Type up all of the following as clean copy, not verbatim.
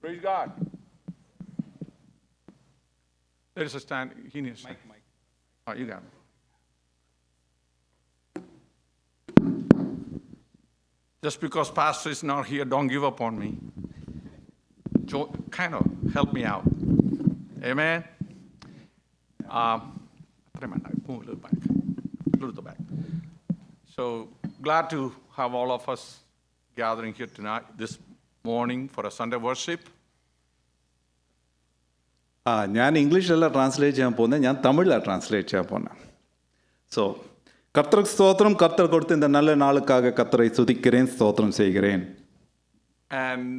Praise God. There is a stand. He needs a stand. Mike. Oh, you got it. Just because pastor is not here, don't give up on me. Kind of help me out. Amen. Move a little back. A little back. So glad to have all of us gathering here tonight, this morning for a Sunday worship. ഞാൻ ഇംഗ്ലീഷിലല്ല translate ചെയ്യാൻ പോകുന്നത്, ഞാൻ തമിഴിലാണ് translate ചെയ്യാൻ പോകുന്നത്. So கர்த்தருக்கு ஸ்தோத்திரம், கர்த்தர் கொடுத்த இந்த நல்ல நாளுக்காக கர்த்தரை துதிக்கிறேன், ஸ்தோத்திரம் செய்கிறேன். And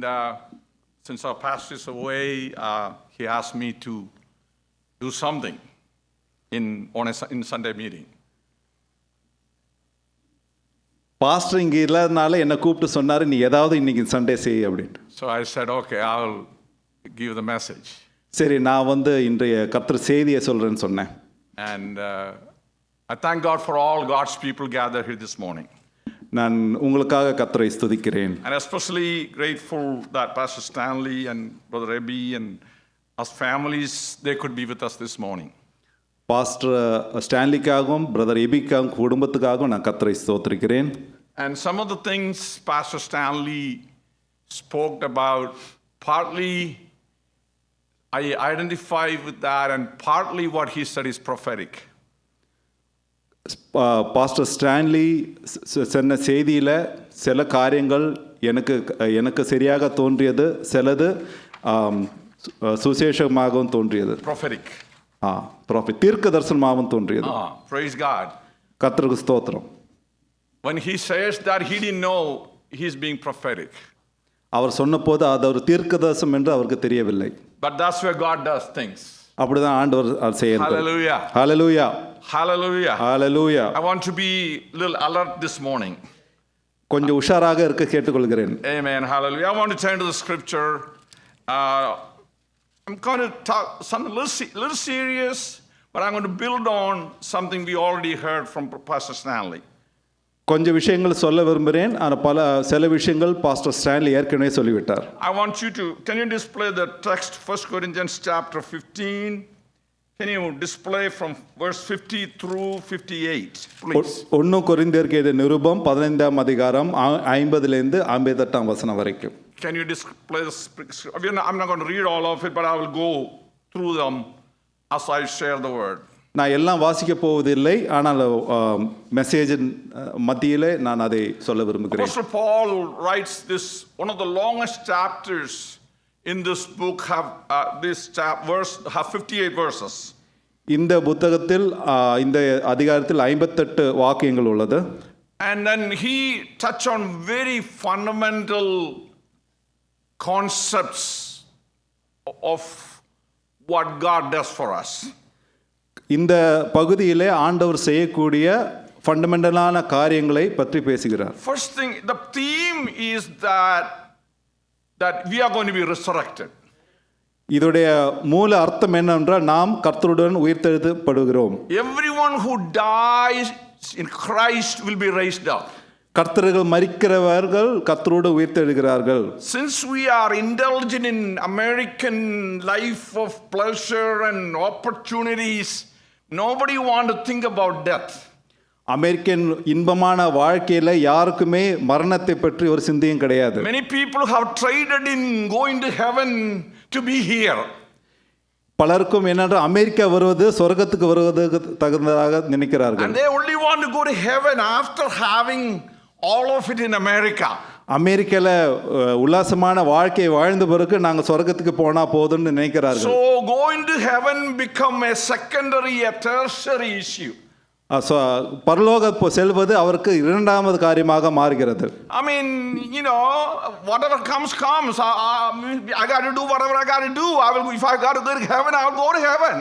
since our pastor is away, he asked me to do something in Sunday meeting. Pastor இங்கே இல்லாதனால என்னை கூப்பிட்டு சொன்னார், நீ ஏதாவது இன்னைக்கு சண்டே செய் அப்படின்ட்டு. So I said, okay, I'll give the message. சரி, நான் இன்றைய கர்த்தர் செய்தியை சொல்கிறேன்னு சொன்னேன். And I thank God for all God's people gathered here this morning. நான் உங்களுக்காக கர்த்தரை ஸ்துதிக்கிறேன். And especially grateful that Pastor Stanley and Brother Ebby and us families, they could be with us this morning. Pastor ஸ்டான்லிக்காகவும் brother எபிக்காகவும் குடும்பத்துக்காகவும் நான் கர்த்தரை ஸ்தோத்திரிக்கிறேன். And some of the things Pastor Stanley spoke about, partly I identify with that, and partly what he said is prophetic. Pastor Stanley சொன்ன செய்தியில் சில காரியங்கள் எனக்கு சரியாக தோன்றியது, சிலது சுசேஷமாகவும் தோன்றியது. Prophetic. தீர்க்க தரிசனமாகவும் தோன்றியது. Praise God. கர்த்தருக்கு ஸ்தோத்திரம். When he says that, he didn't know he's being prophetic. அவர் சொன்னபோது அது ஒரு தீர்க்க தரிசனம் என்று அவருக்கு தெரியவில்லை. But that's where God does things. அப்படிதான் ஆண்டவர் செய்கிறார். Hallelujah. Hallelujah. Hallelujah. Hallelujah. I want to be a little alert this morning. கொஞ்சம் உஷாராக இருக்க கேட்டுக்கொள்கிறேன். Amen. Hallelujah. I want to turn to the scripture. I'm going to talk something a little serious, but I'm going to build on something we already heard from Pastor Stanley. கொஞ்சம் விஷயங்கள் சொல்ல விரும்புகிறேன், ஆனால் சில விஷயங்கள் பாஸ்டர் ஸ்டான்லி ஏற்கனவே சொல்லிவிட்டார். I want you to, can you display the text, 1 Corinthians chapter 15? Can you display from verse 50 through 58, please? 1 கொரிந்தியருக்கு எழுதிய நிருபம் 15ஆம் அதிகாரம் 50லேருந்து 58ஆம் வசனம் வரைக்கும். Can you display the scripture? I'm not going to read all of it, but I will go through them as I share the word. நான் எல்லாம் வாசிக்க போவதில்லை, ஆனால் மெசேஜின் மத்தியிலே நான் அதை சொல்ல விரும்புகிறேன். Apostle Paul writes this, one of the longest chapters in this book have 58 verses. இந்த புத்தகத்தில் இந்த அதிகாரத்தில் 58 வாக்கியங்கள் உள்ளது. And then he touched on very fundamental concepts of what God does for us. இந்த பகுதியிலே ஆண்டவர் செய்யக்கூடிய ஃபண்டமெண்டலான காரியங்களை பற்றி பேசுகிறார். First thing, the theme is that we are going to be resurrected. இதோடைய மூல அர்த்தம் என்னவென்றால் நாம் கர்த்தருடன் உயிர்த்தெழுதப்படுகிறோம். Everyone who dies in Christ will be raised up. கர்த்தர்கள் மரிக்கிறவர்கள் கர்த்தரோடு உயிர்த்தெழுகிறார்கள். Since we are indulging in American life of pleasure and opportunities, nobody want to think about death. American இன்பமான வாழ்க்கையில யாருக்குமே மரணத்தை பற்றி ஒரு சிந்தையும் கிடையாது. Many people have traded in going to heaven to be here. பலருக்கும் என்னென்றால் அமெரிக்கா வருவது சொர்க்கத்துக்கு வருவதற்கு தகுந்ததாக நினைக்கிறார்கள். And they only want to go to heaven after having all of it in America. அமெரிக்கால உல்லாசமான வாழ்க்கை வாழ்ந்த பிறகு நாங்கள் சொர்க்கத்துக்கு போனா போதும்னு நினைக்கிறார்கள். So going to heaven become a secondary, a tertiary issue. பரலோக செல்வது அவருக்கு இரண்டாவது காரியமாக மாறுகிறது. I mean, whatever comes. I got to do whatever I got to do. If I got to go to heaven, I'll go to heaven.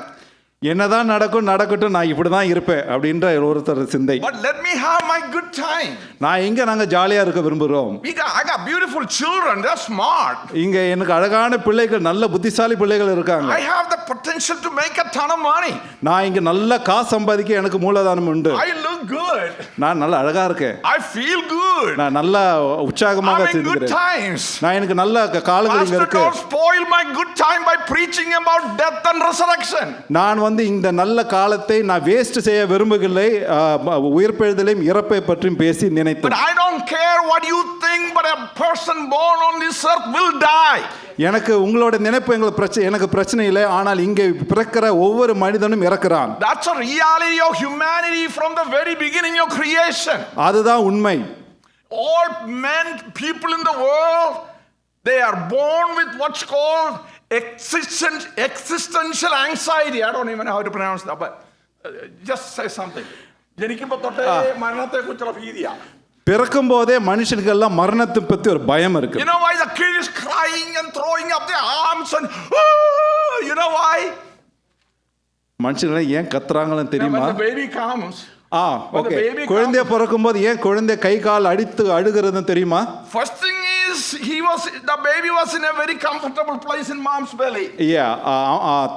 என்னதான் நடக்கட்டும் நான் இப்படி தான் இருப்பேன் அப்படின்ற ஒருத்தர் சிந்தை. But let me have my good time. நான் எங்க நாங்க ஜாலியா இருக்க விரும்புகிறோம். I got beautiful children, they're smart. இங்க எனக்கு அழகான பிள்ளைகள், நல்ல புத்திசாலி பிள்ளைகள் இருக்காங்க. I have the potential to make a ton of money. நான் இங்க நல்ல காசு சம்பாதிக்க எனக்கு மூலதனம் உண்டு. I look good. நான் நல்ல அழகா இருக்கேன். I feel good. நான் நல்ல உற்சாகமாக I'm in good இருக்கிறேன். times. நான் எனக்கு நல்ல காலங்கள் இங்க Pastor, இருக்கு. don't spoil my good time by preaching about death and resurrection. நான் இந்த நல்ல காலத்தை நான் வேஸ்ட் செய்ய விரும்பவில்லை. உயிர்ப்பெழுதலையும் இறப்பை பற்றியும் பேசி நினைத்தேன். But I don't care what you think, but a person born on this earth will die. எனக்கு உங்களோட நினைப்பு எனக்கு பிரச்சனை இல்லை, ஆனால் இங்கே பிறக்கிற ஒவ்வொரு மனிதனும் இறக்கிறான். That's a reality of humanity from the very beginning of creation. அதுதான் உண்மை. All men, people in the world, they are born with what's called existential anxiety. I don't even know how to pronounce that, but just say something. ജനിക്കുമ്പോൾ തൊട്ടേ മരണത്തെക്കുറിച്ചുള്ള ഭീതിയാ. பிறக்கும் போதே மனுஷனுக்கு எல்லாம் மரணத்தை பத்தி ஒரு பயம் இருக்கு. You know why the kid is crying and throwing up their arms and you know why? மனுஷங்க ஏன் கத்துறாங்கன்னு தெரியுமா? When the baby comes. Okay. குழந்தை பிறக்கும் போது ஏன் குழந்தை கை கால் அடித்து அழுகிறதுன்னு தெரியுமா? First thing is the baby was in a very comfortable place in mom's belly.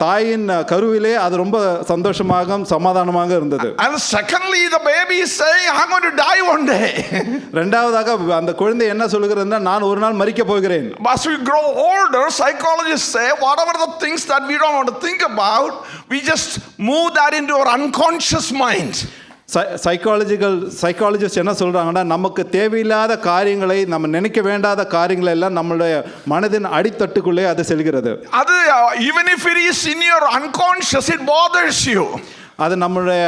தாயின் கருவிலே அது ரொம்ப சந்தோஷமாக சமாதானமாக இருந்தது. And secondly, the baby is saying, I'm going to die one day. இரண்டாவதாக அந்த குழந்தை என்ன சொல்லுகிறதுன்னா, நான் ஒரு நாள் மரிக்க போகிறேன். As we grow older, psychologists say whatever the things that we don't want to think about, we just move that into our unconscious mind. Psychologist என்ன சொல்றாங்கன்னா, நமக்கு தேவையில்லாத காரியங்களை, நம்ம நினைக்க வேண்டாத காரியங்களை எல்லாம் நம்மளுடைய மனதின் அடித்தட்டுக்குள்ளே அது செல்கிறது. அது even if it is in your unconscious, it bothers you. அது நம்மளுடைய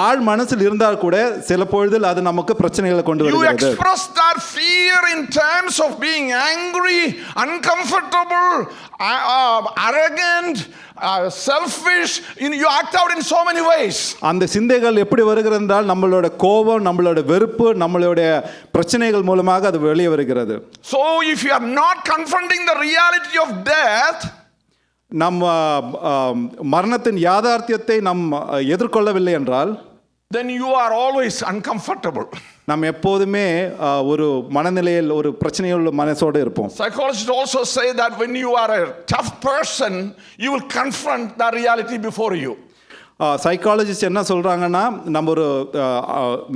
ஆழ் மனசில் இருந்தால் கூட சில பொழுதில் அது நமக்கு பிரச்சனைகளை கொண்டு வருகிறது. You express that fear in terms of being angry, uncomfortable, arrogant, selfish. You act out in so many ways. அந்த சிந்தைகள் எப்படி வருகிறது என்றால், நம்மளோட கோபம், நம்மளோட வெறுப்பு, நம்மளோட பிரச்சனைகள் மூலமாக அது வெளியே வருகிறது. So if you are not confronting the reality of death, நம்ம மரணத்தின் யாதார்த்தியத்தை நாம் எதிர்கொள்ளவில்லை என்றால், then you are always uncomfortable. நாம் எப்போதுமே ஒரு மனநிலையில் ஒரு பிரச்சனையுள்ள மனசோடு இருப்போம். Psychologists also say that when you are a tough person, you will confront the reality before you. Psychologist என்ன சொல்றாங்கன்னா, நம்ம ஒரு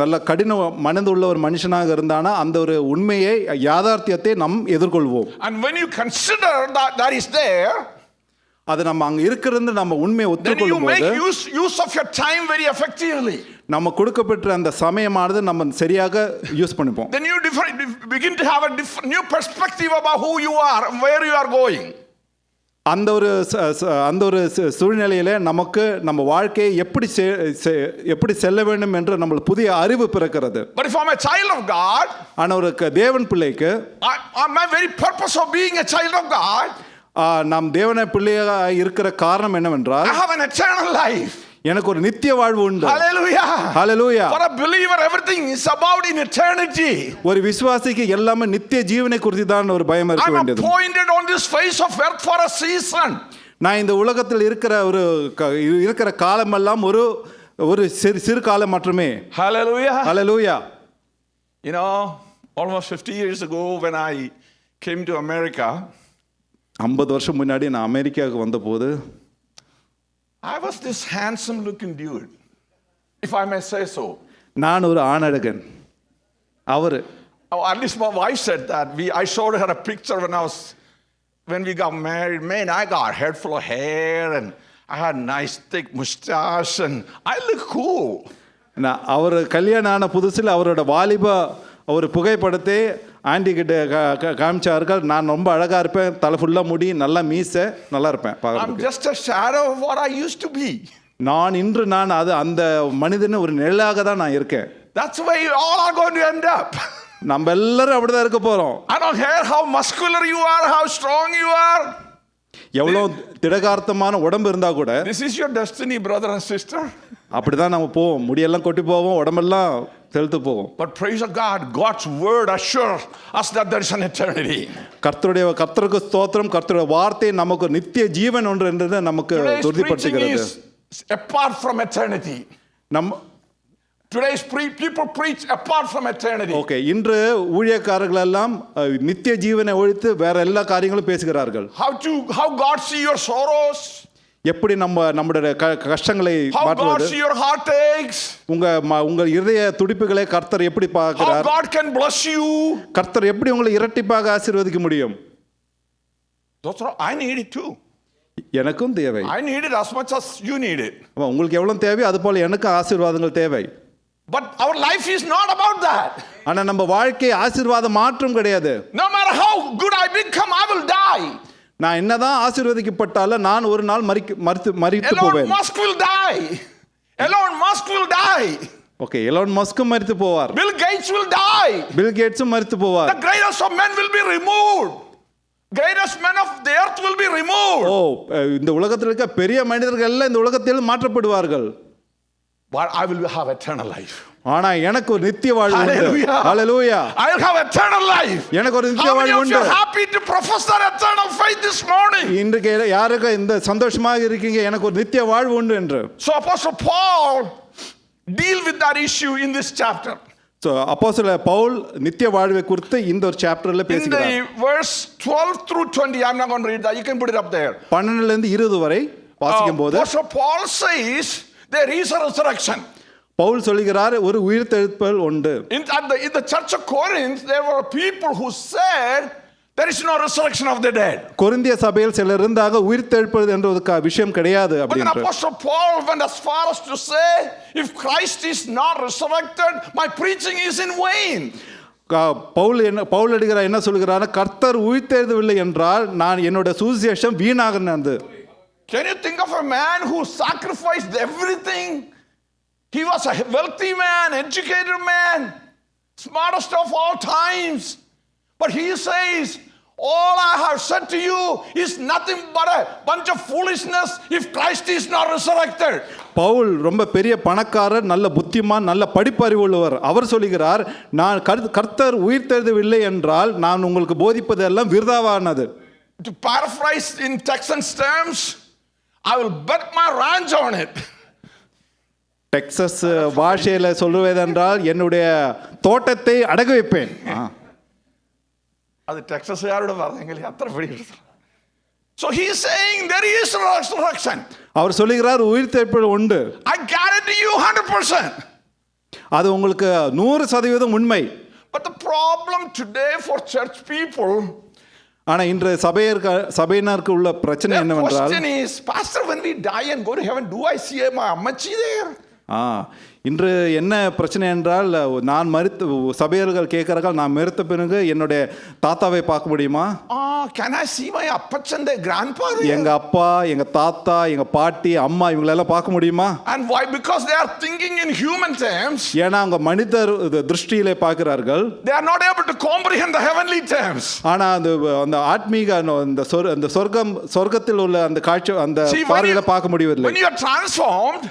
நல்ல கடின மனது உள்ள ஒரு மனுஷனாக இருந்தானா அந்த ஒரு உண்மையை, யாதார்த்தியத்தை நாம் எதிர்கொள்வோம். And when you consider that is there, அது நம்ம அங்க இருக்கிறது நம்ம உண்மையை ஒத்துக்கொள்ளும் போது, then you make use of your time very effectively. நம்ம கொடுக்கப்பட்ட அந்த சமயமானது நம்ம சரியாக யூஸ் பண்ணிப்போம். Then you begin to have a new perspective about who you are, where you are going. அந்த ஒரு சூழ்நிலையில நமக்கு நம்ம வாழ்க்கையை எப்படி செல்ல வேண்டும் என்று நம்மளுக்கு புதிய அறிவு பிறக்கிறது. But if I'm a child of God, ஆனா ஒரு தேவன் பிள்ளைக்கு, my very purpose of being a child of God, நாம் தேவன பிள்ளையாக இருக்கிற காரணம் என்னவென்றால், I have an eternal life. எனக்கு ஒரு நித்திய வாழ்வு உண்டு. Hallelujah. Hallelujah. For a believer, everything is about in eternity. ஒரு விசுவாசிக்கு எல்லாமே நித்திய ஜீவனை குறித்து தான் ஒரு பயம் இருக்க வேண்டியது. I'm appointed on this face of earth for a season. நான் இந்த உலகத்தில் இருக்கிற காலமெல்லாம் ஒரு சிறு காலம் மட்டுமே. Hallelujah. Hallelujah. You know, almost 50 years ago when I came to America, 50 வருஷம் முன்னாடி நான் அமெரிக்காவுக்கு வந்தபோது, I was this handsome looking dude, if I may say so. நான் ஒரு ஆணழகன். அவரு, at least my wife said that. I showed her a picture when we got married. Man, I got a head full of hair and I had a nice thick mustache and I look cool. நான் அவர் கல்யாணம் ஆன புதுசில் அவரோட வாலிப ஒரு புகைப்படத்தை aunty கிட்ட காமிச்சார்கள். நான் ரொம்ப அழகா இருப்பேன், தலை ஃபுல்லா முடி, நல்லா மீசை, நல்லா இருப்பேன். I'm just a shadow of what I used to be. நான் அது அந்த மனிதன் ஒரு நிழலாக தான் நான் இருக்கேன். That's the way you all are going to end up. நம்ம எல்லாரும் அப்படிதான் இருக்க போறோம். I don't care how muscular you are, how strong you are. எவ்வளவு திடகார்த்தமான உடம்பு இருந்தா கூட, this is your destiny, brother and sister. அப்படிதான் நம்ம போவோம். முடியெல்லாம் கொட்டி போவோம், உடம்பெல்லாம் செலுத்து போவோம். But praise God, God's word assures us that there is an eternity. கர்த்தருக்கு ஸ்தோத்திரம். கர்த்தருடைய வார்த்தை நமக்கு நித்திய ஜீவன் ஒன்று என்று நமக்கு உறுதிப்படுத்துகிறது. apart from eternity. நம் Today's people preach apart from eternity. Okay, இன்று ஊழியக்காரர்கள் எல்லாம் நித்திய ஜீவனை ஒழித்து வேற எல்லா காரியங்களும் பேசுகிறார்கள். How God see your sorrows, எப்படி நம்முடைய கஷ்டங்களை how God மாற்றுவது, see your heartaches, உங்க இதய துடிப்புகளை கர்த்தர் எப்படி how பார்க்கிறார், God can bless you. கர்த்தர் எப்படி உங்களை இரட்டிப்பாக ஆசீர்வதிக்க முடியும். I need it too. எனக்கும் தேவை. I need it as much as you need it. உங்களுக்கு எவ்வளவு தேவை அது போல எனக்கு ஆசீர்வாதங்கள் தேவை. But our life is not about that. ஆனா நம்ம வாழ்க்கை ஆசீர்வாதம் மாற்றம் கிடையாது. No matter how good I become, I will die. நான் என்னதான் ஆசீர்வதிக்கப்பட்டாலும் நான் ஒரு நாள் மரித்து போவேன். Elon Musk will die. Elon Musk will die. Okay, Elon மஸ்கும் மரித்து போவார். Bill Gates will die. Bill கேட்ஸும் மரித்து போவார். The greatest of men will be removed. Greatest men of the earth will be removed. இந்த உலகத்தில் இருக்க பெரிய மனிதர்கள் எல்லாம் இந்த உலகத்தில் மாற்றப்படுவார்கள். But I will have eternal life. ஆனா எனக்கு ஒரு நித்திய வாழ்வு உண்டு. Hallelujah. Hallelujah. I will have eternal life. எனக்கு ஒரு நித்திய வாழ்வு How many உண்டு. of you are happy to profess that eternal faith this morning? இன்றைக்கு யாருக்கு இந்த சந்தோஷமாக இருக்கீங்க எனக்கு ஒரு நித்திய வாழ்வு உண்டு என்று. So Apostle Paul deal with that issue in this chapter. So அப்போஸ்தலர் பவுல் நித்திய வாழ்வை குறித்து இந்த ஒரு சாப்டர்ல In பேசுகிறார். the verse 12 through 20, I'm not going to read that. You can put it up there. 12 ல இருந்து 20 வரை வாசிக்கும்போது Apostle Paul says there is a resurrection. Pavul சொல்கிறார் ஒரு உயிர்த்தெழுதல் உண்டு. In the church of Corinth, there were people who said there is no resurrection of the dead. கொரிந்திய சபையில் சிலர் இருந்தாங்க உயிர்த்தெழுப்பது என்ற ஒரு விஷயம் கிடையாது But then அப்படின்ற. Apostle Paul went as far as to say, if Christ is not resurrected, my preaching is in vain. Pavul அடிகிறார் என்ன சொல்கிறார், கர்த்தர் உயிர்த்தெழுதவில்லை என்றால் நான் என்னோட சுவிசேஷம் வீணாகிறது. Can you think of a man who sacrificed everything? He was a wealthy man, educated man, smartest of all times. But he says, all I have said to you is nothing but a bunch of foolishness if Christ is not resurrected. Pavul ரொம்ப பெரிய பணக்காரர், நல்ல புத்திமான், நல்ல படிப்பறிவு உள்ளவர். அவர் சொல்கிறார், நான் கர்த்தர் உயிர்த்தெழுதவில்லை என்றால் நான் உங்களுக்கு போதிப்பது எல்லாம் விருதாவானது. To paraphrase in Texans terms, I will bet my ranch on it. Texas பாஷையில சொல்லுவதென்றால் என்னுடைய தோட்டத்தை அடகு வைப்பேன். அது டெக்சஸ் யாரோட வார்த்தைங்க அத்தனை படி. So he is saying there is resurrection. அவர் சொல்லுகிறார் உயிர்த்தெழுதல் உண்டு. I guarantee you 100%. அது உங்களுக்கு 100% உண்மை. But the problem today for church people, ஆனா இன்று சபையினருக்கு உள்ள பிரச்சனை the என்னவென்றால், question is, Pastor, when we die and go to heaven, do I see my ammachi there? இன்று என்ன பிரச்சனை என்றால், நான் மரித்து சபையர்கள் கேட்கிறார்கள், நான் மரித்த பிறகு என்னுடைய தாத்தாவை பார்க்க முடியுமா? Can I see my appachan, their grandpa there? எங்க அப்பா, எங்க தாத்தா, எங்க பாட்டி, அம்மா இவங்களெல்லாம் பார்க்க முடியுமா? And why? Because they are thinking in human terms. ஏன்னா அவங்க மனிதர் திருஷ்டியிலே பார்க்கிறார்கள். They are not able to comprehend the heavenly terms. ஆனா அந்த ஆத்மீக அந்த சொர்க்கத்தில் உள்ள அந்த காட்சி அந்த பார்வையில பார்க்க முடியவில்லை. When you are transformed,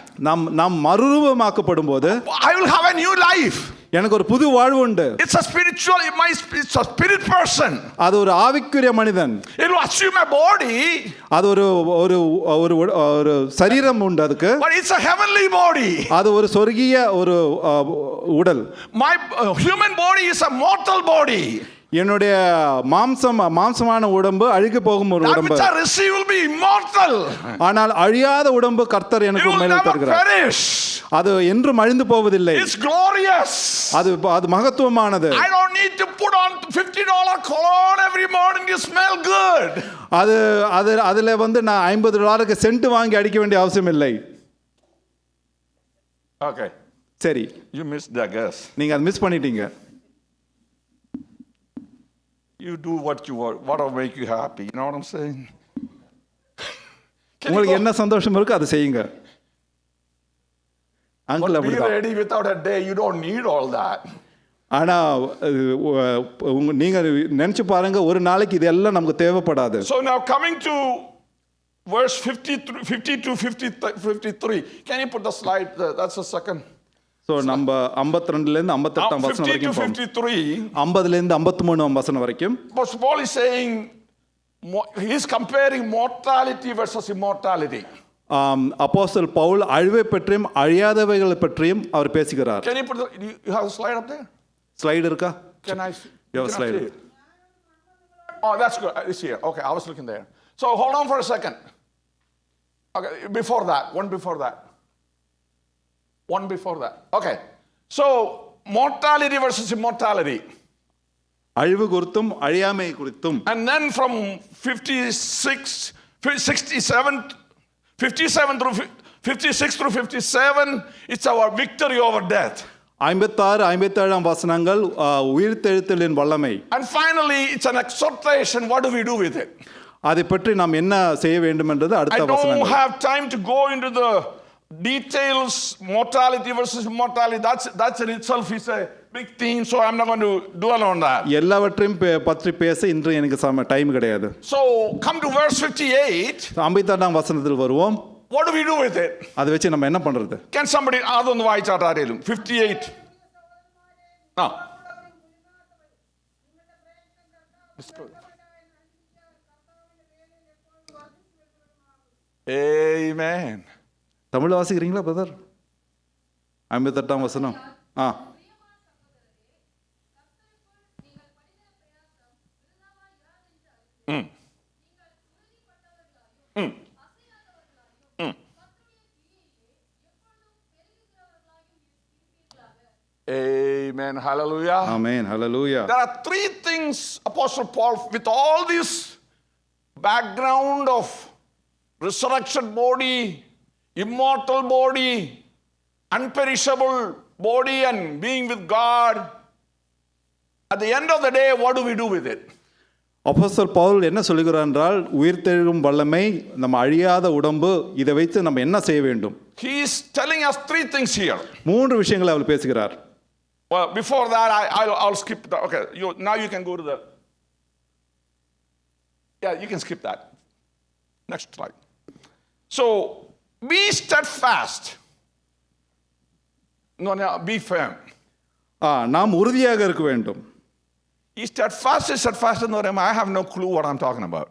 நாம் மறுரூபமாக்கப்படும் போது I will have a new life. எனக்கு ஒரு புது வாழ்வு உண்டு. It's a spiritual, it's a spirit person. அது ஒரு ஆவிக்குரிய மனிதன். It will assume a body. அது ஒரு சரீரம் உண்டு அதுக்கு. But it's a heavenly body. அது ஒரு சொர்க்கிய ஒரு உடல். My human body is a mortal body. என்னுடைய மாம்சமான உடம்பு அழிந்து போகும் ஒரு உடம்பு. That which I receive will be immortal. ஆனால் அழியாத உடம்பு கர்த்தர் எனக்கு மேலே தருகிறார். அது என்றும் அழிந்து போவதில்லை. It's glorious. அது மகத்துவமானது. I don't need to put on $50 cologne every morning to smell good. அதுல நான் $50 சென்ட் வாங்கி அடிக்க வேண்டிய அவசியம் இல்லை. Okay. சரி. You missed that, guess. நீங்க அதை மிஸ் பண்ணிட்டீங்க. You do what will make you happy. You know what I'm saying? உங்களுக்கு என்ன சந்தோஷம் இருக்கு அதை செய்யுங்க. But be ready without a day. You don't need all that. ஆனா நீங்க நினைச்சு பாருங்க, ஒரு நாளைக்கு இதெல்லாம் நமக்கு தேவைப்படாது. So now coming to verse 52, 53. Can you put the slide? That's the second. So நம்ம 52 ல இருந்து 58 வசனம் வரைக்கும் 53. 50 ல இருந்து 53 வசனம் வரைக்கும். Paul is saying he is comparing mortality versus immortality. அப்போஸ்தலர் பவுல் அழிவை பற்றியும் அழியாதவைகளை பற்றியும் அவர் பேசுகிறார். Can you put you have a slide up there? Slide இருக்கா? Can I see? You have a Can I slide. see it? Oh, that's good. It's here. Okay, I was looking there. So hold on for a second. Okay, before that, one before that. One before that. Okay. So mortality versus immortality. அழிவு குறித்தும் அழியாமை குறித்தும். And then from 57 through 56 through 57, it's our victory over death. 56 57 வசனங்கள் உயிர்த்தெழுதலின் வல்லமை. And finally, it's an exhortation. What do we do with it? அதை பற்றி நாம் என்ன செய்ய வேண்டும் என்றது I அடுத்த don't வசனங்கள். have time to go into the details, mortality versus immortality. That's in itself is a big theme, so I'm not going to dwell on that. எல்லாவற்றையும் பற்றி பேச இன்று எனக்கு டைம் கிடையாது. So come to verse 58. 58 வசனத்தில் வருவோம். What do we do with it? அதை வச்சு நம்ம என்ன பண்றது? Can somebody adonu vaaichaataarelum 58? No. Amen. Tamil வாசிக்கிறீங்களா பிரதர்? 58 வசனம். Amen. Hallelujah. Amen. Hallelujah. There are three things Apostle Paul, with all this background of resurrection body, immortal body, unperishable body, and being with God, at the end of the day, what do we do with it? அப்போஸ்தலர் பவுல் என்ன சொல்லுகிறார் என்றால் உயிர்த்தெழும் வல்லமை நம்ம அழியாத உடம்பு இதை வைத்து நம்ம என்ன செய்ய வேண்டும்? He is telling us three things here. மூன்று விஷயங்களை அவர் பேசுகிறார். Well, before that, I'll skip that. Okay, now you can go to the. Yeah, you can skip that. Next slide. So, be steadfast. No, be firm. நாம் உறுதியாக இருக்க வேண்டும். Steadfast. I have no clue what I'm talking about.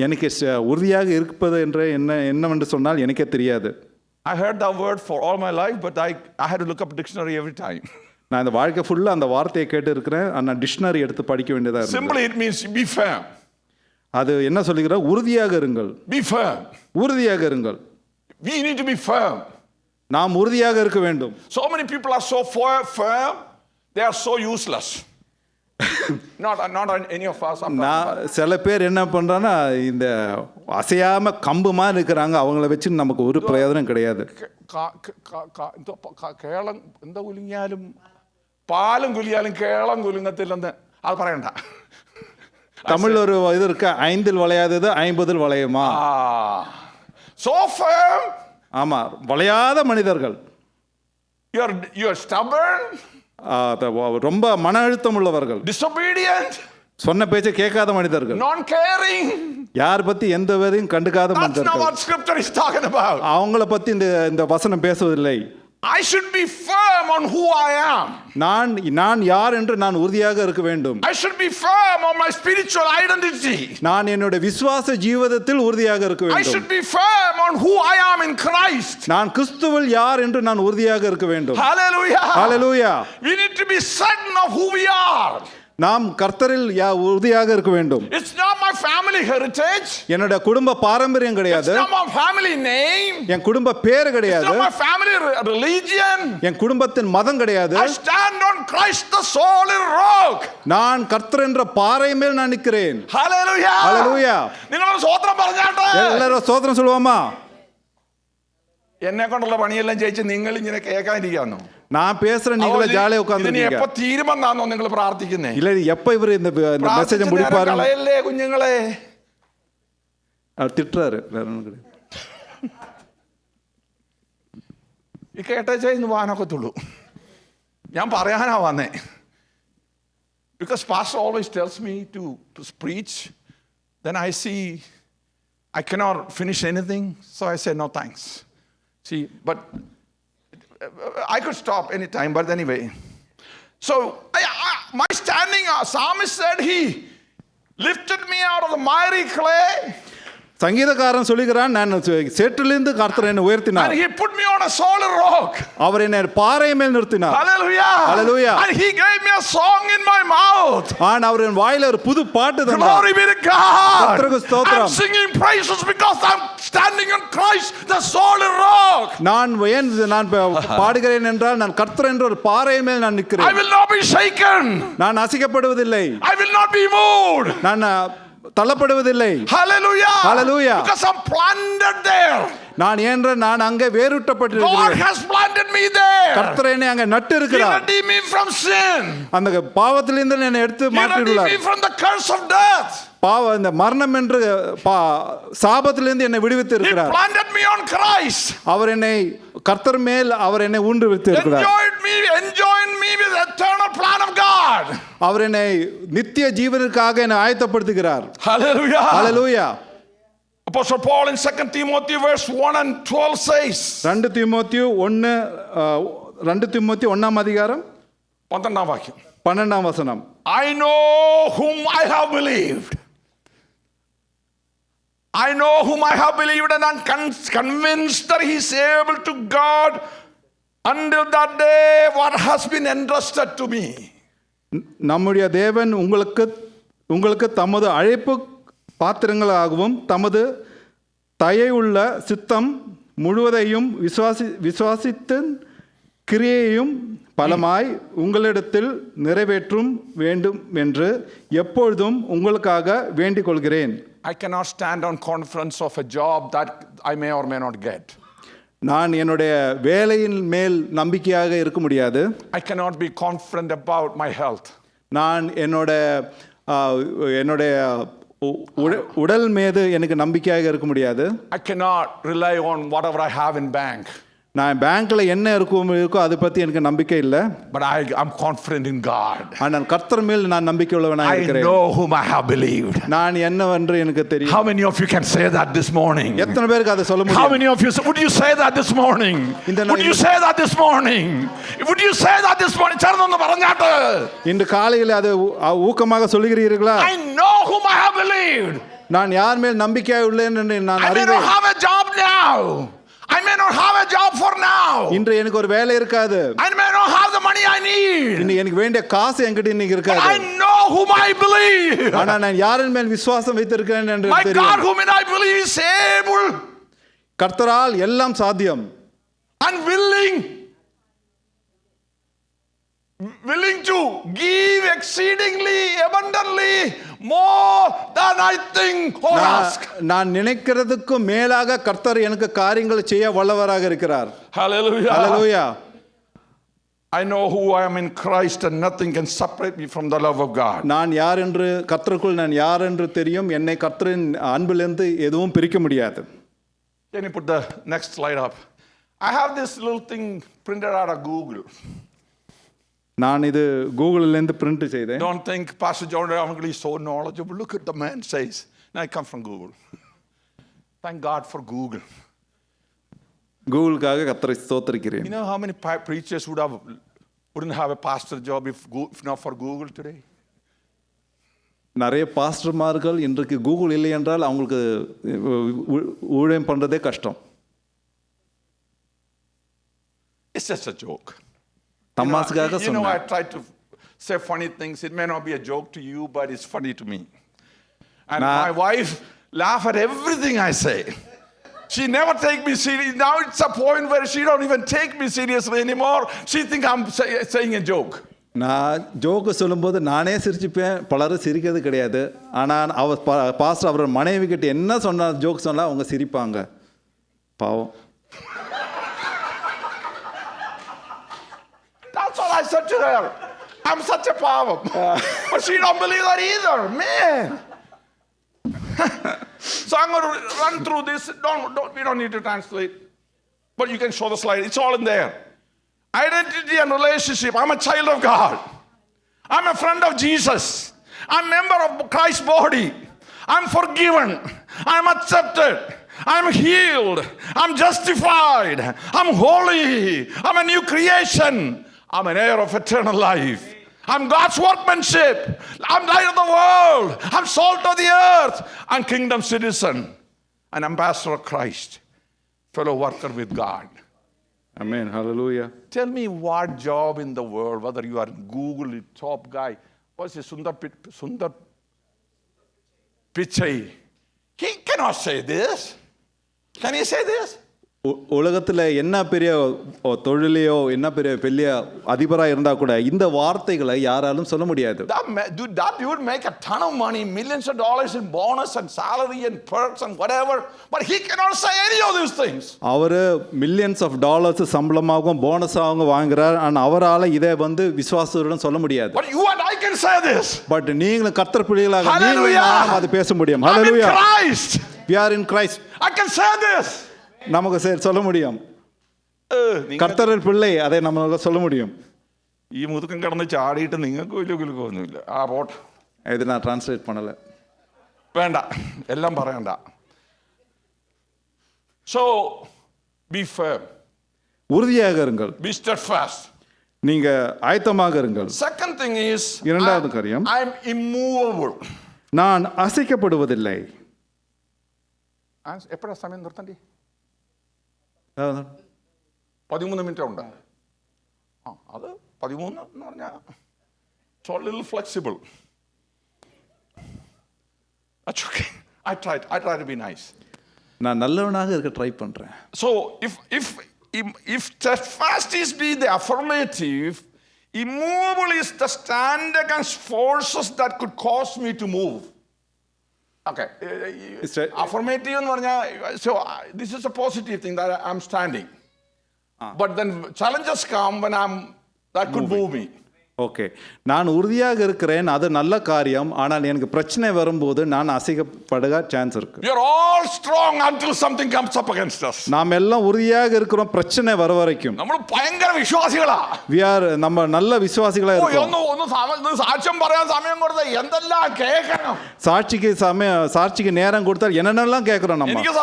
எனக்கு உறுதியாக இருப்பது என்ற என்னவென்று சொன்னால் எனக்கே தெரியாது. I heard that word for all my life, but I had to look up a dictionary every time. நான் இந்த வாழ்க்கை ஃபுல்லா அந்த வார்த்தையை கேட்டு இருக்கிறேன். ஆனா டிக்ஷனரி எடுத்து படிக்க வேண்டியதா இருக்கு. Simply it means be firm. அது என்ன சொல்லுகிறா? உறுதியாக இருங்கள். Be firm. உறுதியாக இருங்கள். We need to be firm. நாம் உறுதியாக இருக்க வேண்டும். So many people are so firm, they are so useless. not any of us. சில பேர் என்ன பண்றாங்கன்னா இந்த அசையாம கம்புமா இருக்கிறாங்க. அவங்கள வச்சு நமக்கு ஒரு பிரயோஜனம் கிடையாது. കേളം എന്താ കുലുങ്ങിയാലും പാലും കുലിയാലും കേളം കുലുങ്ങത്തില്ലെന്ന് അത് പറയണ്ട. தமிழ் ஒரு இது இருக்கு, 5 வளையாதது 50 வளையுமா. So firm. ஆமா, வளையாத மனிதர்கள். You are stubborn. ரொம்ப மன அழுத்தம் உள்ளவர்கள். Disobedient. சொன்ன பேச்சை கேட்காத மனிதர்கள். Non caring. யார் பத்தி எந்த வேதையும் கண்டுக்காத மனிதர்கள். That's not what scripture is talking about. அவங்கள பத்தி இந்த வசனம் பேசுவதில்லை. I should be firm on who I am. நான் யார் என்று நான் உறுதியாக இருக்க வேண்டும். I should be firm on my spiritual identity. நான் என்னுடைய விசுவாச ஜீவிதத்தில் உறுதியாக இருக்க வேண்டும். I should be firm on who I am in Christ. நான் கிறிஸ்துவில் யார் என்று நான் உறுதியாக இருக்க வேண்டும். Hallelujah. Hallelujah. We need to be certain of who we are. நாம் கர்த்தரில் உறுதியாக இருக்க வேண்டும். It's not my family heritage. என்னோட குடும்ப பாரம்பரியம் கிடையாது. It's not my family name. என் குடும்ப பேர் கிடையாது. It's not my family religion. என் குடும்பத்தின் மதம் கிடையாது. I stand on Christ the solid rock. நான் கர்த்தர் என்ற பாறை மேல் நான் நிற்கிறேன். Hallelujah. Hallelujah. നിങ്ങൾ സ്തോത്രം പറഞ്ഞാട്ടെ. எல்லாரும் ஸ்தோத்திரம் சொல்லுவோமா? എന്നെ കൊണ്ടുള്ള പണിയെല്ലാം ചെയ്യിച്ച് നിങ്ങൾ ഇങ്ങനെ കേൾക്കാനിരിക്കാന്നോ? நான் பேசுறேன், நீங்களே ஜாலியா உட்கார்ந்திருக்கீங்க. எப்ப തീരുമെന്നാണോ നിങ്ങൾ പ്രാർത്ഥിക്കുന്നേ? இல்ல எப்ப இவர் இந்த மெசேஜை முடிப்பாரு? കളയല്ലേ കുഞ്ഞുങ്ങളെ. அவர் திட்டுறாரு, வேற ஒண்ணும் கிடையாது. ഈ കേട്ടേച്ചേ ഇന്ന് വാനൊക്കത്തുള്ളൂ. ഞാൻ പറയാനാ വന്നേ. Because pastor always tells me to preach, then I see I cannot finish anything, so I say no thanks. See, but I could stop anytime, but anyway. So, my standing, psalmist said he lifted me out of the miry clay. சங்கீதக்காரன் சொல்லுகிறான், நான் சேற்றிலிருந்து கர்த்தர் என்னை உயர்த்தினார், and he put me on a solid rock. அவர் என்னை பாறை மேல் நிறுத்தினார். Hallelujah. Hallelujah. And he gave me a song in my mouth. அவர் என் வாயில ஒரு புது பாட்டு தந்தார். Glory be to God. கர்த்தருக்கு ஸ்தோத்திரம். I'm singing praises because I'm standing on Christ, the solid rock. நான் பாடுகிறேன் என்றால் நான் கர்த்தர் என்ற ஒரு பாறை மேல் நான் I நிற்கிறேன். will not be shaken. நான் அசைக்கப்படுவதில்லை, I will not be moved. நான் தள்ளப்படுவதில்லை. Hallelujah. Hallelujah. Because I'm planted there. நான் அங்கே God வேரூட்டப்பட்டிருக்கிறேன். has planted me there. கர்த்தர் என்னை அங்கே நட்டு He இருக்கிறார். redeemed me from sin. அந்த பாவத்திலிருந்து என்னை எடுத்து He redeemed மாற்றியுள்ளார். me from the curse of death. இந்த மரணம் என்று சாபத்திலிருந்து என்னை விடுவித்து He இருக்கிறார். planted me on Christ. அவர் என்னை கர்த்தர் மேல் அவர் என்னை ஊன்று வைத்து இருக்கிறார். Enjoyed me with the eternal plan of God. அவர் என்னை நித்திய ஜீவனுக்காக என்னை ஆயத்தப்படுத்துகிறார். Hallelujah. Hallelujah. Apostle Paul in 2 Timothy verse 1 and 12 says, 2 தீமோத்தேயு 1 அதிகாரம் 12 வசனம். I know whom I have believed. I know whom I have believed, and I'm convinced that he is able to guard until that day what has been entrusted to me. நம்முடைய தேவன் உங்களுக்கு தமது அழைப்பு பாத்திரங்களாகவும் தமது தயையுள்ள சித்தம் முழுவதையும் விசுவாசித்து கிரியையும் பலமாய் உங்களிடத்தில் நிறைவேற்றும் வேண்டும் என்று எப்பொழுதும் உங்களுக்காக வேண்டிக் கொள்கிறேன். I cannot stand on conference of a job that I may or may not get. நான் என்னுடைய வேலையின் மேல் நம்பிக்கையாக இருக்க முடியாது. I cannot be confident about my health. நான் என்னுடைய உடல் மீது எனக்கு நம்பிக்கையாக இருக்க முடியாது. I cannot rely on whatever I have in bank. நான் பேங்க்ல என்ன இருக்கோ அதை பத்தி எனக்கு நம்பிக்கை இல்ல. But I am confident in God. ஆனால் கர்த்தர் மேல் நான் நம்பிக்கை உள்ளவனாக இருக்கிறேன். I know whom I have believed. நான் என்னவென்று எனக்கு தெரியும். How many of you can say that this morning? எத்தனை பேருக்கு அதை சொல்ல முடியும்? How many of you would you say that this morning? Would you say that this morning? Would you say that this morning? ചേർന്നൊന്ന് പറഞ്ഞാട്ട്. இன்று காலையில் அது ஊக்கமாக சொல்லுகிறீர்களா? I know whom I have believed. நான் யார் மேல் நம்பிக்கையாக உள்ளேன் என்று நான் அறிவேன். I may not have a job now. I may not have a job for now. இன்று எனக்கு ஒரு வேலை இருக்காது. I may not have the money I need. இன்னைக்கு எனக்கு வேண்டிய காசு என்கிட்ட இன்னைக்கு இருக்காது. I know whom I believe. ஆனா நான் யாரின் மேல் விசுவாசம் வைத்திருக்கிறேன் என்று தெரியும். My God whom I believe is able. கர்த்தரால் எல்லாம் சாத்தியம். And willing to give exceedingly abundantly more than I think or ask. நான் நினைக்கிறதுக்கு மேலாக கர்த்தர் எனக்கு காரியங்களை செய்ய வல்லவராக இருக்கிறார். Hallelujah. Hallelujah. I know who I am in Christ and nothing can separate me from the love of God. நான் யார் என்று கர்த்தருக்குள் நான் யார் என்று தெரியும். என்னை கர்த்தரின் அன்பிலிருந்து எதுவும் பிரிக்க முடியாது. Can you put the next slide up? I have this little thing printed out of Google. நான் இது கூகுளிலிருந்து பிரிண்ட் செய்தேன். Don't think Pastor John Ramangali is so knowledgeable. Look at the man says. Now I come from Google. Thank God for Google. கூகுளுக்காக கர்த்தரை ஸ்தோத்திரிக்கிறேன். You know how many preachers wouldn't have a pastor job if not for Google today? நிறைய பாஸ்டர்மார்கள் இன்றைக்கு Google இல்லை என்றால் அவங்களுக்கு ஊழியம் பண்றதே கஷ்டம். It's just a joke. தமாசுக்காக You know, சொன்னேன். I try to say funny things. It may not be a joke to you, but it's funny to me. And my wife laugh at everything I say. She never take me serious. Now it's a point where she don't even take me seriously anymore. She think I'm saying a joke. நான் joke சொல்லும்போது நானே சிரிச்சுப்பேன், பலரும் சிரிக்கிறது கிடையாது. ஆனால் pastor அவர் மனைவி கிட்ட என்ன சொன்னால் ஜோக் சொன்னால் அவங்க சிரிப்பாங்க. பாவம். That's what I said to her. I'm such a pavam. But she don't believe that either. Man. So I'm going to run through this. We don't need to translate. But you can show the slide. It's all in there. Identity and relationship. I'm a child of God. I'm a friend of Jesus. I'm a member of Christ's body. I'm forgiven. I'm accepted. I'm healed. I'm justified. I'm holy. I'm a new creation. I'm an heir of eternal life. I'm God's workmanship. I'm light of the world. I'm salt of the earth. I'm kingdom citizen. an ambassador of Christ, fellow worker with God. Amen. Hallelujah. Tell me what job in the world, whether you are Google top guy, what's it, Sundar Pichai? He cannot say this. Can he say this? உலகத்தில் என்ன பெரிய தொழிலையோ என்ன பெரிய அதிபராக இருந்தால் கூட இந்த வார்த்தைகளை யாராலும் சொல்ல முடியாது. That dude make a ton of money, millions of dollars in bonus and salary and perks and whatever, but he cannot say any of these things. அவர் மில்லியன்ஸ் ஆஃப் டாலர்ஸ் சம்பளமாகவும் போனஸாகவும் வாங்குறார். ஆனால் அவரால் இதை விசுவாசத்துடன் சொல்ல முடியாது. But you and I can say this. But நீங்களும் கர்த்தர் பிள்ளைகளாக நீங்களும் அது பேச முடியும். I'm in Christ. We are in Christ. I can say this. நமக்கு சொல்ல முடியும். கர்த்தரின் பிள்ளை அதை நம்மளால சொல்ல முடியும். ഈ മുതുക്കം കിടന്ന് ചാടിയിട്ട് നിങ്ങൾക്ക് വലിയ കുലുക്കൊന്നുമില്ല. ആ പോട്ടെ, ഇത് ഞാൻ ട്രാൻസ്ലേറ്റ് பண்ணல. വേണ്ട, എല്ലാം പറയണ്ട. So be firm. உறுதியாக இருங்கள். Be steadfast. நீங்க ஆயத்தமாக இருங்கள். Second thing is, இரண்டாவது காரியம், I am immovable. நான் அசைக்கப்படுவதில்லை. എപ്പോഴാ സമയം നിർത്തണ്ടി? 13 മിനിറ്റ് ഉണ്ട്. അത് 13 എന്ന് പറഞ്ഞാൽ so a little flexible. That's okay. I try to be nice. நான் நல்லவனாக இருக்க ட்ரை பண்றேன். So if steadfast is be the affirmative, immovable is the stand against forces that could cause me to move. Okay. Affirmative എന്ന് പറഞ്ഞാൽ, so this is a positive thing that I'm standing. But then challenges come when that could move me. Okay, நான் உறுதியாக இருக்கிறேன், அது நல்ல காரியம். ஆனால் எனக்கு பிரச்சனை வரும்போது நான் அசைக்கப்படுக சான்ஸ் இருக்கு. We are all strong until something comes up against us. நாம் எல்லாம் உறுதியாக இருக்கிறோம் பிரச்சனை வர வரைக்கும். നമ്മൾ ഭയങ്കര വിശ്വാസികളാ. நம்ம நல்ல விசுவாசிகளா இருக்கோம். ഒന്ന് സാക്ഷ്യം പറയാൻ സമയം കൊടുത്താൽ എന്തെല്ലാം കേൾക്കണം. சாட்சிக்கு நேரம் கொடுத்தால் என்னென்னலாம் கேட்கிறோம் நம்ம. എനിക്ക്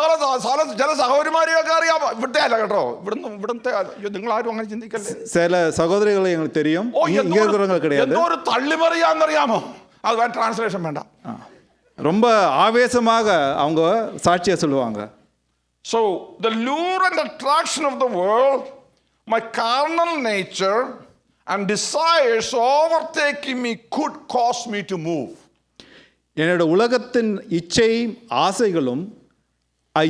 ചില സഹോദരിമാരെയൊക്കെ അറിയാം. ഇവിടുത്തെ അല്ല കേട്ടോ, ഇവിടുത്തെ നിങ്ങൾ ആരും അങ്ങനെ ചിന്തിക്കല്ലേ. சில சகோதரிகளை எங்களுக்கு தெரியும். ஒரு தள்ளிமறையாന്നറിയാമോ? அது வேற டிரான்ஸ்லேஷன் வேண்டாம். ரொம்ப ஆவேசமாக அவங்க சாட்சியை சொல்லுவாங்க. So the lure and attraction of the world, my carnal nature and desires overtaking me could cause me to move. என்னோட உலகத்தின் இச்சை ஆசைகளும்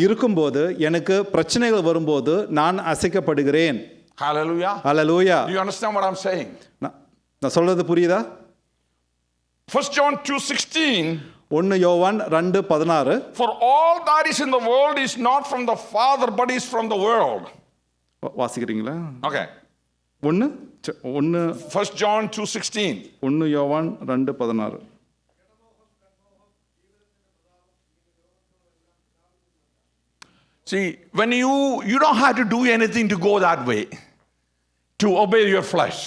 இருக்கும்போது எனக்கு பிரச்சனைகள் வரும்போது நான் அசைக்கப்படுகிறேன். Hallelujah. Hallelujah. Do you understand what I'm saying? நான் சொல்றது புரியுதா? 1 John 2:16. 1 யோவான் 2:16. For all that is in the world is not from the Father but is from the world. வாசிக்கிறீங்களா? Okay. 1 John 2:16. 1 யோவான் 2:16. See, when you don't have to do anything to go that way, to obey your flesh.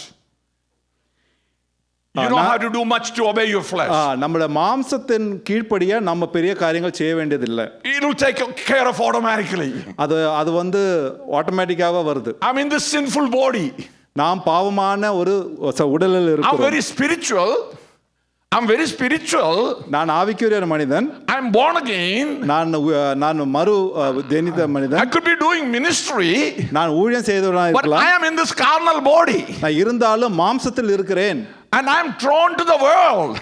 You don't have to do much to obey your flesh. நம்மளோட மாம்சத்தின் கீழ்ப்படிய நம்ம பெரிய காரியங்கள் செய்ய வேண்டியதில்லை. It will take care of automatically. அது ஆட்டோமேட்டிக்காக வருது. I'm in this sinful body. நாம் பாவமான ஒரு உடலில் இருக்கிறோம். I'm very spiritual. நான் ஆவிக்குரிய மனிதன். I'm born again. நான் மறு ஜெனித்த மனிதன். I could be doing ministry. நான் ஊழியம் செய்தவனா இருக்கலாம். But I am in this carnal body. நான் இருந்தாலும் மாம்சத்தில் இருக்கிறேன். And I am drawn to the world.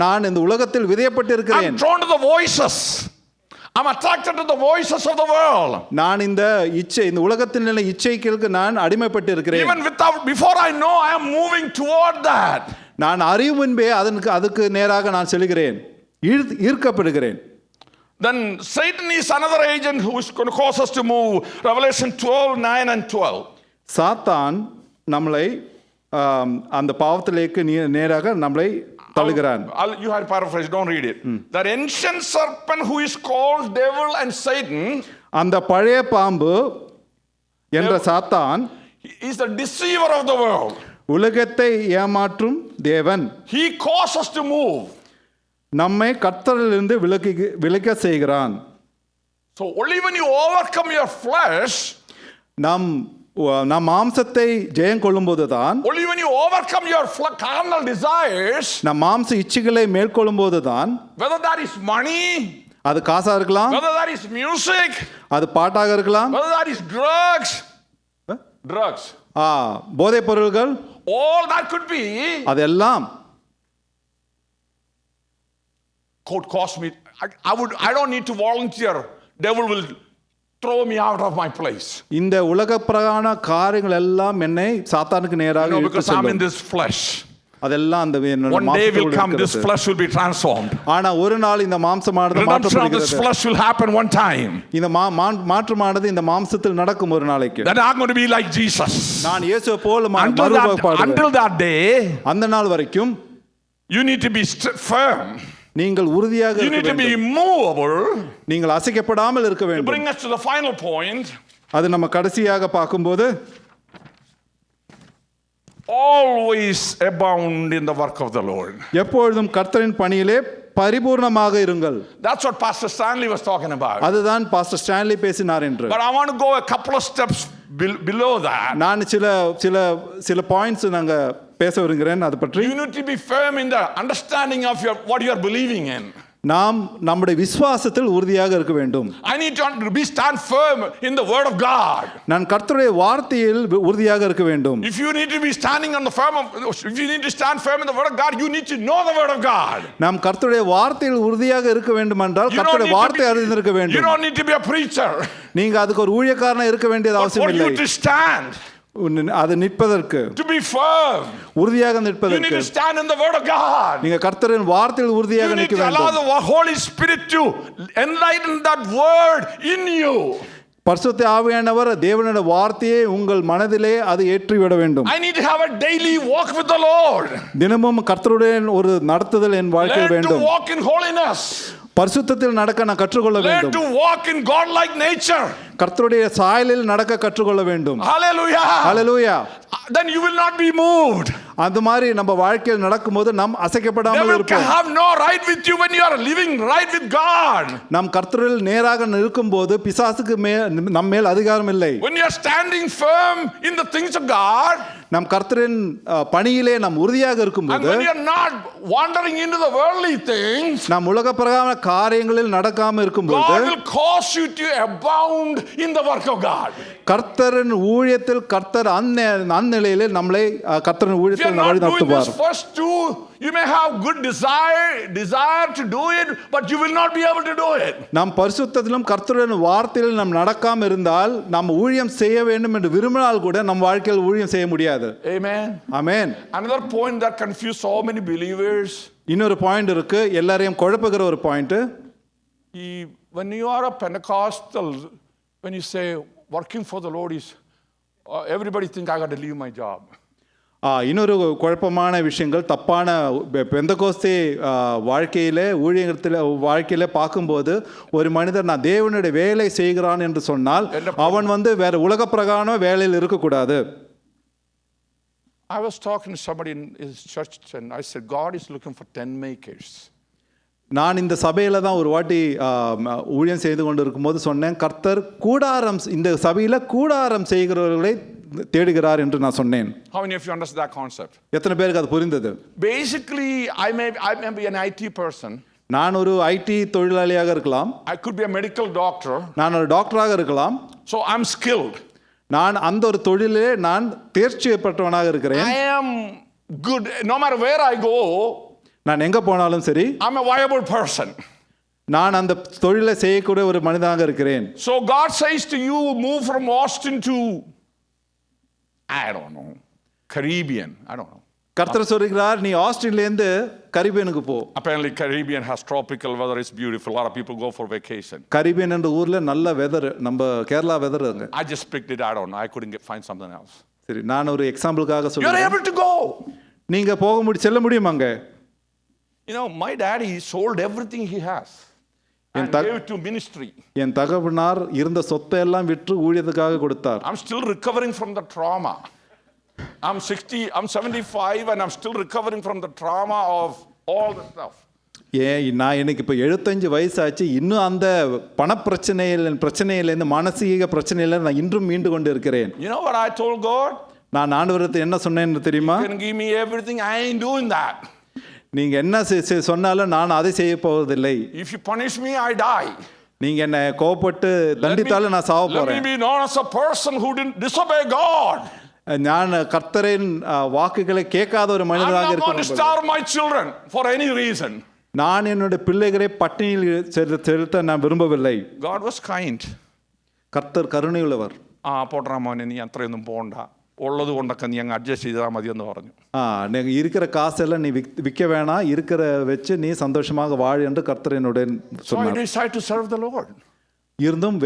நான் இந்த உலகத்தில் விதையப்பட்டு இருக்கிறேன். I'm drawn to the voices. I'm attracted to the voices of the world. நான் இந்த உலகத்தின் இச்சைகளுக்கு நான் அடிமைப்பட்டு இருக்கிறேன். Even before I know, I am moving toward that. நான் அறியும் முன்பே அதுக்கு நேராக நான் செல்கிறேன், ஈர்க்கப்படுகிறேன். Then Satan is another agent who is going to cause us to move. Revelation 12:9 and 12. சாத்தான் நம்மளை அந்த பாவத்திലേക്ക് நேராக நம்மளை தள்ளுகிறான். You have to paraphrase, don't read it. That ancient serpent who is called devil and Satan, அந்த பழைய பாம்பு என்ற சாத்தான், is the deceiver of the world. உலகத்தை ஏமாற்றும் தேவன். He causes us to move. நம்மை கர்த்தரிலிருந்து விலக்க செய்கிறான். So only when you overcome your flesh, நாம் மாம்சத்தை ஜெயம் கொள்ளும்போது தான், only when you overcome your carnal desires, நம் மாம்ச இச்சைகளை மேற்கொள்ளும்போது தான், whether that is money, அது காசா இருக்கலாம், whether that is music, அது பாட்டாக இருக்கலாம், whether that is drugs, போதைப் பொருள்கள், all that could be அதெல்லாம் could cost me. I don't need to volunteer. Devil will throw me out of my place. இந்த உலக பிரகான காரியங்கள் எல்லாம் என்னை சாத்தானுக்கு நேராக இழுத்து Because I'm in செல்லும். this flesh. அதெல்லாம் அந்த என்னோட One day will மாம்சத்தோடு come, this இருக்கிறது. flesh will be transformed. ஆனா ஒரு நாள் இந்த மாம்சமானது Redemption of this மாற்றப்படுகிறது. flesh will happen one time. இந்த மாற்றமானது இந்த மாம்சத்தில் நடக்கும் ஒரு நாளைக்கு. Then I'm going to be like Jesus. நான் இயேசுவை போல Until that day, அந்த நாள் வரைக்கும் you need to be firm. நீங்கள் உறுதியாக You இருக்க need to be வேண்டும். immovable. நீங்கள் அசைக்கப்படாமல் இருக்க To வேண்டும். bring us to the final point, அது நம்ம கடைசியாக பார்க்கும்போது always abound in the work of the Lord. எப்பொழுதும் கர்த்தரின் பணியிலே பரிபூர்ணமாக இருங்கள். That's what Pastor Stanley was talking about. அதுதான் பாஸ்டர் ஸ்டான்லி பேசினார் என்று. But I want to go a couple of steps below that. நான் சில பாயிண்ட்ஸ் நாங்க பேச விரும்புகிறேன் அது பற்றி. You need to be firm in the understanding of what you are believing in. நாம் நம்முடைய விசுவாசத்தில் உறுதியாக இருக்க வேண்டும். I need to stand firm in the word of God. நான் கர்த்தருடைய வார்த்தையில் உறுதியாக இருக்க வேண்டும். If you need to be standing on the if you need to stand firm in the word of God, you need to know the word of God. நாம் கர்த்தருடைய வார்த்தையில் உறுதியாக இருக்க வேண்டும் என்றால் கர்த்தருடைய வார்த்தை அறிந்திருக்க You வேண்டும். don't need to be a preacher. நீங்க அதுக்கு ஒரு ஊழியக்காரனா இருக்க வேண்டியது But அவசியம் for இல்லை. you to stand, அது நிற்பதற்கு, to be firm, உறுதியாக you need நிற்பதற்கு to stand in the word of God. நீங்க கர்த்தரின் வார்த்தையில் உறுதியாக You need நிற்க to allow வேண்டும். the Holy Spirit to enlighten that word in you. பரிசுத்த ஆவியானவர் தேவனுடைய வார்த்தையை உங்கள் மனதிலே அது ஏற்றிவிட வேண்டும். I need to have a daily walk with the Lord. தினமும் கர்த்தருடன் ஒரு நடத்துதல் என் வாழ்க்கையில் Learn to வேண்டும். walk in holiness. பரிசுத்தத்தில் நடக்க நான் கற்றுக்கொள்ள Learn வேண்டும். to walk in God-like nature. கர்த்தருடைய சாயலில் நடக்க கற்றுக்கொள்ள வேண்டும். Hallelujah. Hallelujah. Then you will not be moved. அந்த மாதிரி நம்ம வாழ்க்கையில் நடக்கும்போது நாம் அசைக்கப்படாமல் Devil இருப்போம். have no right with you when you are living right with God. நாம் கர்த்தரில் நேராக நிற்கும்போது பிசாசுக்கு நம் மேல் அதிகாரம் இல்லை. When you are standing firm in the things of God, நம் கர்த்தரின் பணியிலே நாம் உறுதியாக and இருக்கும்போது, when you are not wandering into the worldly things, நாம் உலக பிரகார காரியங்களில் நடக்காம இருக்கும்போது God will cause you to abound in the work of God. கர்த்தரின் ஊழியத்தில் கர்த்தர் அந்நிலையிலே நம்மளை கர்த்தரின் If you ஊழியத்தில் are not வழி doing நடத்துவார். this first two, you may have good desire to do it, but you will not be able to do it. நாம் பரிசுத்தத்திலும் கர்த்தரின் வார்த்தையிலும் நாம் நடக்காம இருந்தால் நாம் ஊழியம் செய்ய வேண்டும் என்று விரும்பினால் கூட நம் வாழ்க்கையில் ஊழியம் செய்ய முடியாது. Amen. Amen. Another point that confused so many believers. இன்னொரு பாயிண்ட் இருக்கு, எல்லாரையும் குழப்புகிற ஒரு point. When you are a Pentecostal, when you say working for the Lord is, everybody think I got to leave my job. இன்னொரு குழப்பமான விஷயங்கள், தப்பான பெந்தகோஸ்தே வாழ்க்கையிலே வாழ்க்கையில பார்க்கும்போது ஒரு மனிதர் நான் தேவனுடைய வேலை செய்கிறான் என்று சொன்னால் அவன் வேற உலக பிரகாரம் வேலையில் இருக்கக்கூடாது. I was talking to somebody in his church and I said God is looking for tent makers. நான் இந்த சபையில தான் ஒரு வாட்டி ஊழியம் செய்து கொண்டு இருக்கும்போது சொன்னேன், கர்த்தர் கூடாரம் இந்த சபையில கூடாரம் செய்கிறவர்களை தேடுகிறார் என்று நான் சொன்னேன். How many of you understand that concept? எத்தனை பேருக்கு அது புரிந்தது? Basically, I may be an IT person. நான் ஒரு ஐடி தொழிலாளியாக இருக்கலாம். I could be a medical doctor. நான் ஒரு டாக்டராக இருக்கலாம். So I'm skilled. நான் அந்த ஒரு தொழிலே நான் தேர்ச்சி பெற்றவனாக இருக்கிறேன். I am good no matter where I go. நான் எங்க போனாலும் சரி, I'm a viable person. நான் அந்த தொழிலை செய்யக்கூடிய ஒரு மனிதனாக இருக்கிறேன். So God says to you, move from Austin to, I don't know, Caribbean. I don't know. கர்த்தர் சொல்கிறார், நீ ஆஸ்டின்ல இருந்து கரிபியனுக்கு போ. Apparently Caribbean has tropical weather. It's beautiful. A lot of people go for vacation. Caribbean என்ற ஊர்ல நல்ல weather, நம்ம Kerala weather அங்க. I just picked it. I don't know. I couldn't find something else. சரி, நான் ஒரு எக்ஸாம்பிளுக்காக You're சொல்றேன். able to go. நீங்க செல்ல முடியும் அங்க. You know, my daddy sold everything he has and gave it to ministry. என் தகப்பனார் இருந்த சொத்தை எல்லாம் விற்று ஊழியத்துக்காக கொடுத்தார். I'm still recovering from the trauma. I'm 75 and I'm still recovering from the trauma of all the stuff. நான் எனக்கு இப்போ 75 வயசாச்சு, இன்னும் அந்த பிரச்சனையிலேருந்து மானசீக பிரச்சனையில நான் இன்றும் மீண்டு கொண்டு இருக்கிறேன். You know what I told God? நான் ஆண்டவருக்கு என்ன சொன்னேன்னு தெரியுமா? You can give me everything. I ain't doing that. நீங்க என்ன சொன்னாலும் நான் அதை செய்ய போவதில்லை. If you punish me, I die. நீங்க என்ன கோபப்பட்டு தண்டித்தாலும் நான் சாவ Let me போறேன். be known as a person who didn't disobey God. நான் கர்த்தரின் வாக்குகளை கேட்காத ஒரு I'm மனிதனாக not going to இருக்கணும். starve my children for any reason. நான் என்னுடைய பிள்ளைகளை பட்டினியில் செலுத்த நான் விரும்பவில்லை. God was kind. கர்த்தர் கருணையுள்ளவர். പോട്ടെ മോനെ നീ അത്രയൊന്നും പോകണ്ട, ഉള്ളത് കൊണ്ടൊക്കെ നീ അങ്ങ് അഡ്ജസ്റ്റ് ചെയ്താൽ മതി എന്ന് പറഞ്ഞു. நீங்க இருக்கிற காசெல்லாம் நீ விற்க வேணாம், இருக்கிற வச்சு நீ சந்தோஷமாக வாழ் என்று கர்த்தர் என்னுடன் So I சொன்னார். decided to serve the Lord. இருந்தும்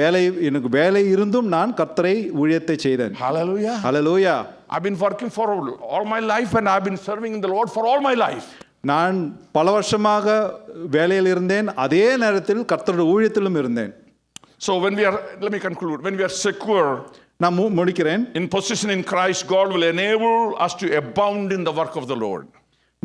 எனக்கு வேலை இருந்தும் நான் கர்த்தரை ஊழியத்தை செய்தேன். Hallelujah. Hallelujah. I've been working for all my life and I've been serving the Lord for all my life. நான் பல வருஷமாக வேலையில் இருந்தேன், அதே நேரத்தில் கர்த்தருடைய ஊழியத்திலும் இருந்தேன். So let me conclude, when we are secure நான் முடிக்கிறேன். in position in Christ, God will enable us to abound in the work of the Lord.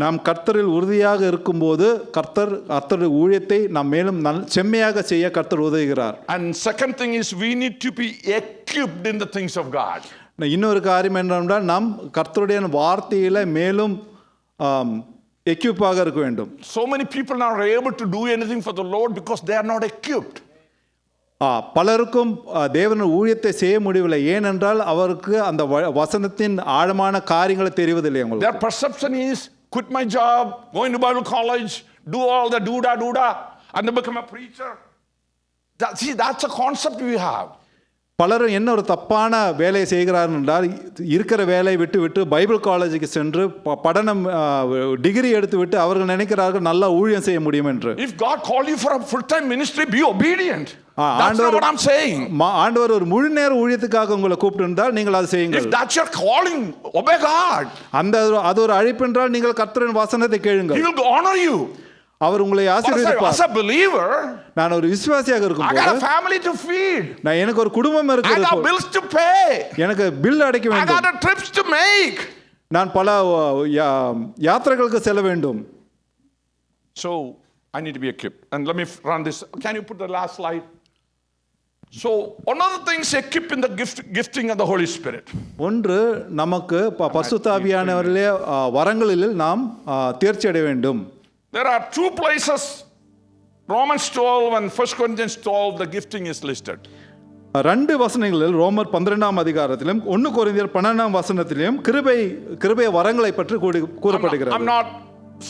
நாம் கர்த்தரில் உறுதியாக இருக்கும்போது கர்த்தருடைய ஊழியத்தை நாம் மேலும் செம்மையாக செய்ய கர்த்தர் உதவுகிறார். And second thing is we need to be equipped in the things of God. இன்னொரு காரியம் என்னவென்றால் நாம் கர்த்தருடைய வார்த்தையில மேலும் எக்யூப்பாக இருக்க வேண்டும். So many people are able to do anything for the Lord because they are not equipped. பலருக்கும் தேவனுடைய ஊழியத்தை செய்ய முடியவில்லை, ஏனென்றால் அவருக்கு அந்த வசனத்தின் ஆழமான காரியங்களை தெரிவதில்லை. Their perception is quit my job, going to Bible college, do all the do-da, and then become a preacher. That's a concept we have. பலரும் என்ன ஒரு தப்பான வேலையை செய்கிறார்கள் என்றால், இருக்கிற வேலையை விட்டு பைபிள் காலேஜுக்கு சென்று படனம் டிகிரி எடுத்து விட்டு அவர்கள் நினைக்கிறார்கள் நல்லா ஊழியம் செய்ய முடியும் என்று. If God called you for a full-time ministry, be obedient. That's not what I'm saying. ஆண்டவர் ஒரு முழு நேர ஊழியத்துக்காக உங்களை கூப்பிட்டு இருந்தால் நீங்கள் அதை செய்யுங்கள். If that's your calling, obey God. அது ஒரு அழைப்பு என்றால் நீங்கள் கர்த்தரின் வசனத்தை கேளுங்கள். He will honor you. அவர் உங்களை ஆசீர்வதிப்பார். As a believer, நான் ஒரு விசுவாசியாக I இருக்கும்போது got a family to feed. நான் எனக்கு ஒரு குடும்பம் I இருக்குது. got bills to pay. எனக்கு பில் அடைக்க I வேண்டும். got trips to make. நான் பல யாத்திரைகளுக்கு செல்ல வேண்டும். So I need to be equipped. And let me run this. Can you put the last slide? So one of the things equipped in the gifting of the Holy Spirit. ஒன்று நமக்கு பரிசுத்த ஆவியானவரிலே வரங்களில் நாம் தேர்ச்சி அடைய வேண்டும். There are two places, Romans 12 and 1 Corinthians 12, the gifting is listed. ரெண்டு வசனங்களில் ரோமர் 12ஆம் அதிகாரத்திலும் 1 கொரிந்தியர் 12ஆம் வசனத்திலும் கிருபை வரங்களை பற்றி கூறப்படுகிறது. I'm not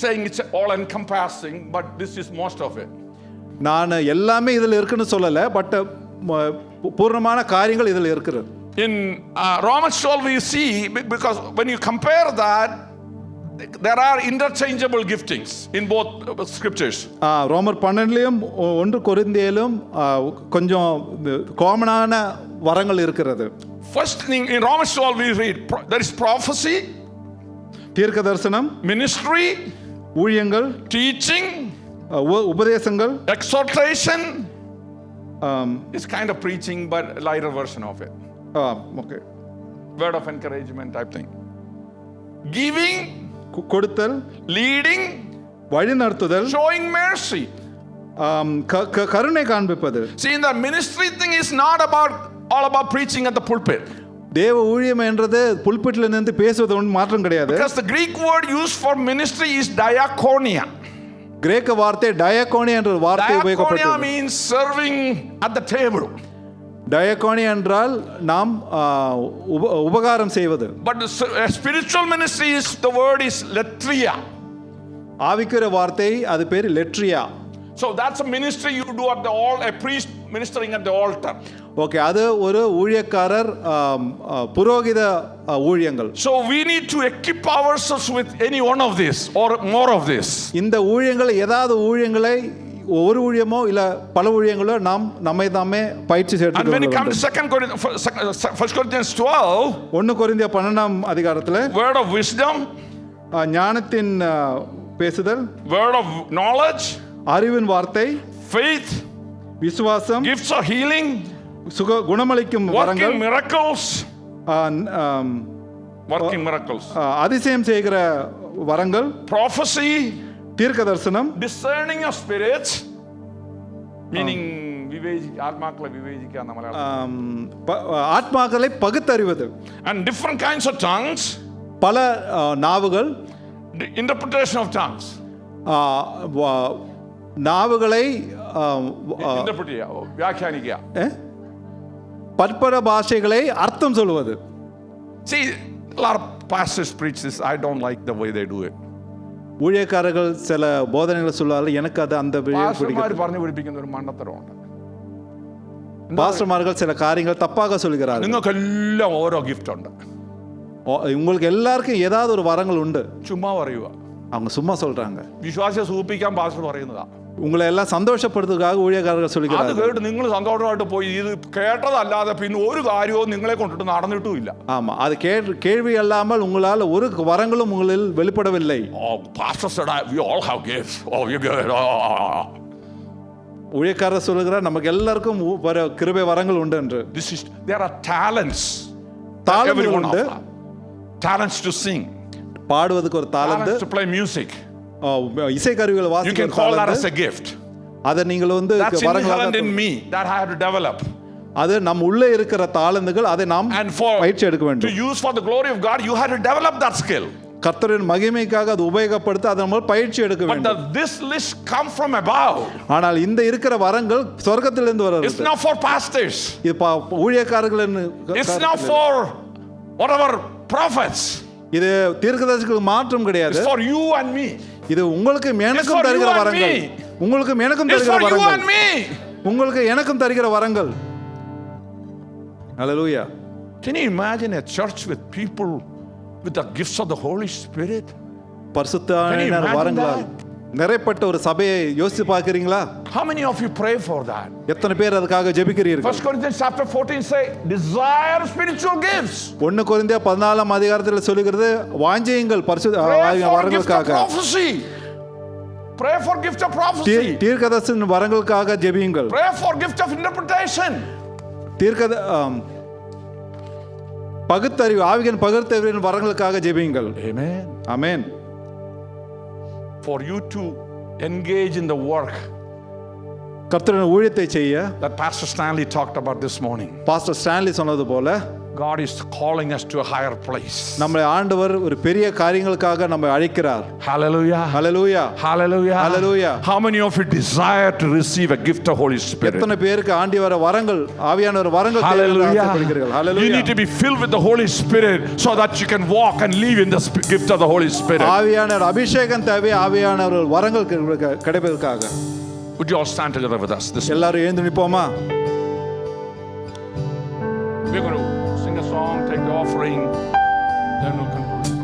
saying it's all encompassing, but this is most of it. நான் எல்லாமே இதில் இருக்குன்னு சொல்லல, பட் பூர்ணமான காரியங்கள் இதில் இருக்கிறது. In Romans 12 we see, because when you compare that, there are interchangeable giftings in both scriptures. ரோமர் 12லையும் 1 கொரிந்தியரிலும் கொஞ்சம் காமனான வரங்கள் இருக்கிறது. First thing in Romans 12 we read, there is prophecy, தீர்க்க தரிசனம், ministry, ஊழியங்கள், teaching, உபதேசங்கள், exhortation. It's kind of preaching but lighter version of it. Okay. Word of encouragement type thing. Giving, கொடுத்தல், leading, வழிநடத்துதல், showing mercy. கருணை காண்பிப்பது. See, in the ministry thing is not all about preaching at the pulpit. தேவ ஊழியம் என்றது புல்பிட்ல நின்று பேசுவது ஒன்றும் மாற்றம் கிடையாது. Because the Greek word used for ministry is diakonia. கிரேக்க வார்த்தை டயகோனியா என்ற வார்த்தை உபயோகப்படுகிறது. Diakonia means serving at the table. டயகோனியா என்றால் நாம் உபகாரம் செய்வது. But the spiritual ministry is, the word is latria. ஆவிக்குரிய வார்த்தை அது பேர் லெட்ரியா. So that's a ministry you do at the altar, a priest ministering at the altar. Okay, அது ஒரு ஊழியக்காரர் புரோகித ஊழியங்கள். So we need to equip ourselves with any one of this or more of this. இந்த ஊழியங்களை ஏதாவது ஊழியங்களை ஒரு ஊழியமோ இல்ல பல ஊழியங்களோ நாம் நம்மை தாமே பயிற்சி சேர்த்து. And when it comes to 1 Corinthians 12, 1 கொரிந்தியர் 12ஆம் அதிகாரத்துல word of wisdom, ஞானத்தின் பேசுதல், word of knowledge, அறிவின் வார்த்தை, faith, விசுவாசம், gifts of healing, குணமளிக்கும் வரங்கள், working miracles, working miracles, அதிசயம் செய்கிற வரங்கள், prophecy, தீர்க்க தரிசனம், discerning of spirits, meaning ஆத்மாக்களை விவேசிக்க மலையாளம், ஆத்மாக்களை பகுத்தறிவது, and different kinds of tongues, பல நாவுகள், interpretation of tongues. ஆ, வ- நாவுகளை ஆ, ஆ, ഇന്റർപ്രറ്റ് ചെയ്യുക, വ്യാഖ്യാനിക്കുക. பற்பல பாஷைகளை அர்த்தம் சொல்வது. See, a lot of pastors preach this. I don't like the way they do it. ஊழியக்காரர்கள் சில போதனைகளை சொல்லுவார்கள், எனக்கு அது அந்த പാസ്റ്റർമാർ പറഞ്ഞു പഠിപ്പിക്കുന്ന ഒരു മണ്ടത്തരമുണ്ട്. பாஸ்டர்மார்கள் சில காரியங்கள் தப்பாக சொல்கிறார்கள். നിങ്ങൾക്കെല്ലാം ഓരോ ഗിഫ്റ്റ് ഉണ്ട്, உங்களுக்கு எல்லாருக்கும் ஏதாவது ஒரு வரங்கள் உண்டு, ചുമ്മാ പറയുക. அவங்க சும்மா சொல்றாங்க. വിശ്വാസിയെ സൂപ്പിക്കാൻ പാസ്റ്റർ പറയുന്നതാ. உங்களை எல்லாம் சந்தோஷப்படுத்துறதுக்காக ஊழியக்காரர்கள் അത് சொல்கிறார்கள். കേട്ട് നിങ്ങൾ സന്തോഷമായിട്ട് പോയി ഇത് കേട്ടതല്ലാതെ പിന്നെ ഒരു കാര്യവും നിങ്ങളെ കൊണ്ടിട്ട് നടന്നിട്ടുമില്ല. ஆமா, அது கேள்வி அல்லாமல் உங்களால் ஒரு வரங்களும் உங்களில் வெளிப்படவில்லை. Oh, pastor said we all have gifts. Oh, you good. ஊழியக்காரர் சொல்லுகிறார், நமக்கு எல்லாருக்கும் கிருபை வரங்கள் உண்டு என்று. This is, there are talents. Thalangal Everyone உண்டு. of talents to sing, பாடுவதற்கு ஒரு தாளந்து, talents to play music. இசைக்கருவிகளை You can வாசிக்க call that தாளந்து. as a gift. அதை நீங்கள் That's inherent வரங்களாக, in me that I have to develop. அது நம் உள்ளே இருக்கிற தாளந்துகள், அதை நாம் And for பயிற்சி எடுக்க to வேண்டும். use for the glory of God, you have to develop that skill. கர்த்தரின் மகிமைக்காக அது உபயோகப்படுத்த அதை நம்ம பயிற்சி எடுக்க But வேண்டும். this list come from above. ஆனால் இந்த இருக்கிற வரங்கள் சொர்க்கத்திலிருந்து It's வருகிறது. not for pastors. இது ஊழியக்காரர்கள், It's not for whatever prophets. இது தீர்க்கதரிசிகளுக்கு மாற்றம் கிடையாது. It's for you and me. இது உங்களுக்கும் எனக்கும் for தருகிற you and வரங்கள். me. உங்களுக்கும் எனக்கும் It's தருகிற for you and வரங்கள். me. உங்களுக்கு எனக்கும் தருகிற வரங்கள். ஹalleluya. Can you imagine a church with people with the gifts of the Holy Spirit? பரிசுத்த Can you imagine வரங்களால் நிறைப்பட்ட ஒரு சபையை யோசித்து பார்க்கிறீங்களா? How many of you pray for that? எத்தனை பேர் அதுக்காக ஜெபிக்கிறீர்கள்? 1 Corinthians chapter 14 say desire spiritual gifts. 1 கொரிந்தியர் 14ஆம் அதிகாரத்தில் சொல்லுகிறது, வாஞ்சையுங்கள் பரிசுத்த Pray for gift of வரங்களுக்காக. prophecy. Pray for gift of prophecy. தீர்க்கதரிசன வரங்களுக்காக ஜெபியுங்கள். Pray for gift of interpretation. பகுத்தறிவு, ஆவியின் பகுத்தறிவின் வரங்களுக்காக ஜெபியுங்கள். Amen. Amen. For you to engage in the work கர்த்தரின் ஊழியத்தை செய்ய that Pastor Stanley talked about this morning. Pastor Stanley சொன்னது போல, God is calling us to a higher place. நம்மை ஆண்டவர் ஒரு பெரிய காரியங்களுக்காக நம்மை அழைக்கிறார். Hallelujah. Hallelujah. Hallelujah. Hallelujah. How many of you desire to receive a gift of Holy Spirit? எத்தனை பேருக்கு ஆண்டவர் வரங்கள், ஆவியானவர் வரங்கள் தேவைப்படுகிறீர்கள்? You hallelujah. need to be filled with the Holy Spirit so that you can walk and live in the gift of the Holy Spirit. ஆவியானவர் அபிஷேகம் தேவை, ஆவியானவர் வரங்கள் கிடைப்பதற்காக. Would you all stand together with us this morning? எல்லாரும் எழுந்து நிப்போமா? We're going to sing a song, take the offering, then we'll conclude.